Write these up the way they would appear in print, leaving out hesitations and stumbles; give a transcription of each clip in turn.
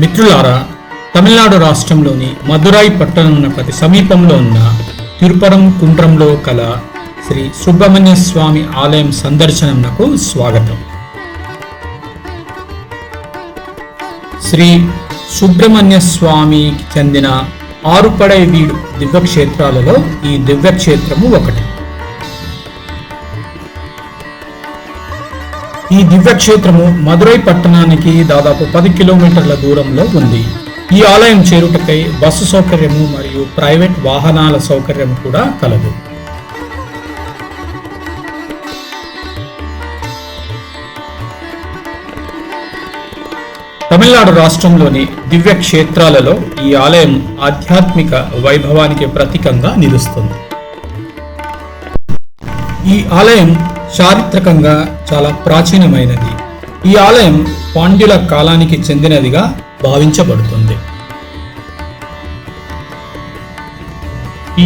మిత్రులారా, తమిళనాడు రాష్ట్రంలోని మదురై పట్టణమునకు సమీపంలో ఉన్న తిరుపరం కుండ్రంలో కల శ్రీ సుబ్రహ్మణ్య స్వామి ఆలయం సందర్శనమునకు స్వాగతం. శ్రీ సుబ్రహ్మణ్య స్వామికి చెందిన ఆరుపడైవీడు దివ్యక్షేత్రాలలో ఈ దివ్యక్షేత్రము ఒకటి. ఈ దివ్యక్షేత్రము మదురై పట్టణానికి దాదాపు 10 కిలోమీటర్ల దూరంలో ఉంది. ఈ ఆలయం చేరుటకై బస్సు సౌకర్యము మరియు ప్రైవేట్ వాహనాల సౌకర్యం కూడా కలదు. తమిళనాడు రాష్ట్రంలోని దివ్య క్షేత్రాలలో ఈ ఆలయం ఆధ్యాత్మిక వైభవానికి ప్రతీకంగా నిలుస్తుంది. ఈ ఆలయం చారిత్రకంగా చాలా ప్రాచీనమైనది. ఈ ఆలయం పాండ్యుల కాలానికి చెందినదిగా భావించబడుతుంది.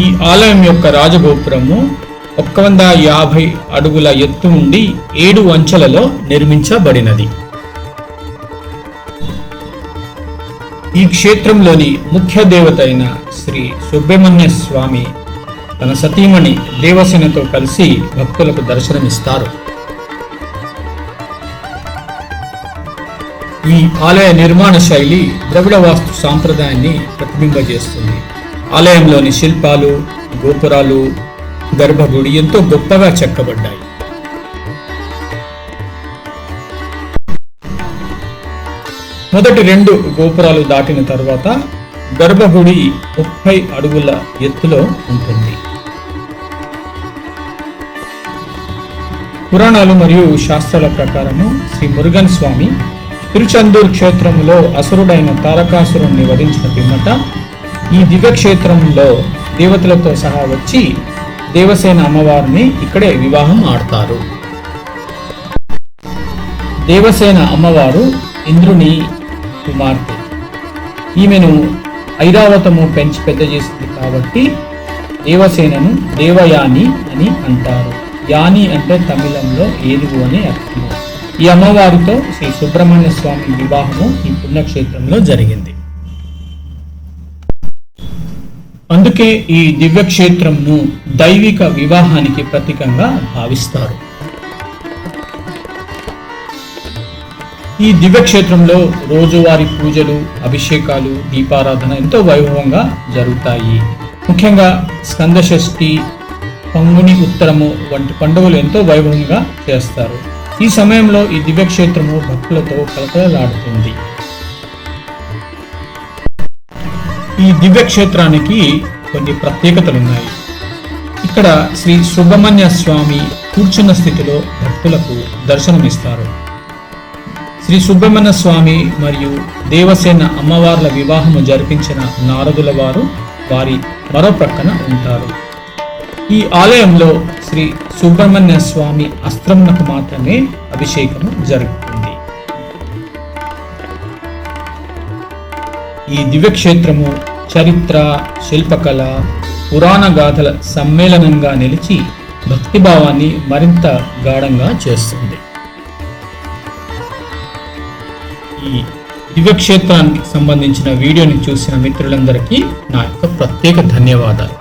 ఈ ఆలయం యొక్క రాజగోపురము 150 అడుగుల ఎత్తు నుండి 7 అంచెలలో నిర్మించబడినది. ఈ క్షేత్రంలోని ముఖ్య దేవత అయిన శ్రీ సుబ్రహ్మణ్య స్వామి తన సతీమణి దేవసేనతో కలిసి భక్తులకు దర్శనమిస్తారు. ఈ ఆలయ నిర్మాణ శైలి ద్రవిడ వాస్తు సాంప్రదాయాన్ని ప్రతిబింబజేస్తుంది. ఆలయంలోని శిల్పాలు, గోపురాలు, గర్భగుడి ఎంతో గొప్పగా చెక్కబడ్డాయి. మొదటి 2 గోపురాలు దాటిన తర్వాత గర్భగుడి 30 అడుగుల ఎత్తులో ఉంటుంది. పురాణాలు మరియు శాస్త్రాల ప్రకారము శ్రీ మురుగన్ స్వామి తిరుచందూర్ క్షేత్రంలో అసురుడైన తారకాసురుణ్ణి వధించిన పిమ్మట ఈ దివ్యక్షేత్రంలో దేవతలతో సహా వచ్చి దేవసేన అమ్మవారిని ఇక్కడే వివాహం ఆడతారు. దేవసేన అమ్మవారు ఇంద్రుని కుమార్తె. ఈమెను ఐరావతము పెంచి పెద్ద చేసింది కాబట్టి దేవసేనను దేవయాని అని అంటారు. యాని అంటే తమిళంలో ఏనుగు అని అర్థము. ఈ అమ్మవారితో శ్రీ సుబ్రహ్మణ్య స్వామి వివాహము ఈ పుణ్యక్షేత్రంలో జరిగింది. అందుకే ఈ దివ్యక్షేత్రంను దైవిక వివాహానికి ప్రతీకంగా భావిస్తారు. ఈ దివ్యక్షేత్రంలో రోజువారీ పూజలు, అభిషేకాలు, దీపారాధన ఎంతో వైభవంగా జరుగుతాయి. ముఖ్యంగా స్కంద షష్ఠి, పంగుని ఉత్తరము వంటి పండుగలు ఎంతో వైభవంగా చేస్తారు. ఈ సమయంలో ఈ దివ్యక్షేత్రము భక్తులతో కలకలలాడుతుంది. ఈ దివ్యక్షేత్రానికి కొన్ని ప్రత్యేకతలున్నాయి. ఇక్కడ శ్రీ సుబ్రహ్మణ్య స్వామి కూర్చున్న స్థితిలో భక్తులకు దర్శనమిస్తారు. శ్రీ సుబ్రహ్మణ్య స్వామి మరియు దేవసేన అమ్మవార్ల వివాహము జరిపించిన నారదుల వారు వారి మరో ప్రక్కన ఉంటారు. ఈ ఆలయంలో శ్రీ సుబ్రహ్మణ్య స్వామి అస్త్రమునకు మాత్రమే అభిషేకము జరుగుతుంది. ఈ దివ్యక్షేత్రము చరిత్ర, శిల్పకళ, పురాణ గాథల సమ్మేళనంగా నిలిచి భక్తిభావాన్ని మరింత గాఢంగా చేస్తుంది. ఈ దివ్యక్షేత్రానికి సంబంధించిన వీడియోని చూసిన మిత్రులందరికీ నా యొక్క ప్రత్యేక ధన్యవాదాలు.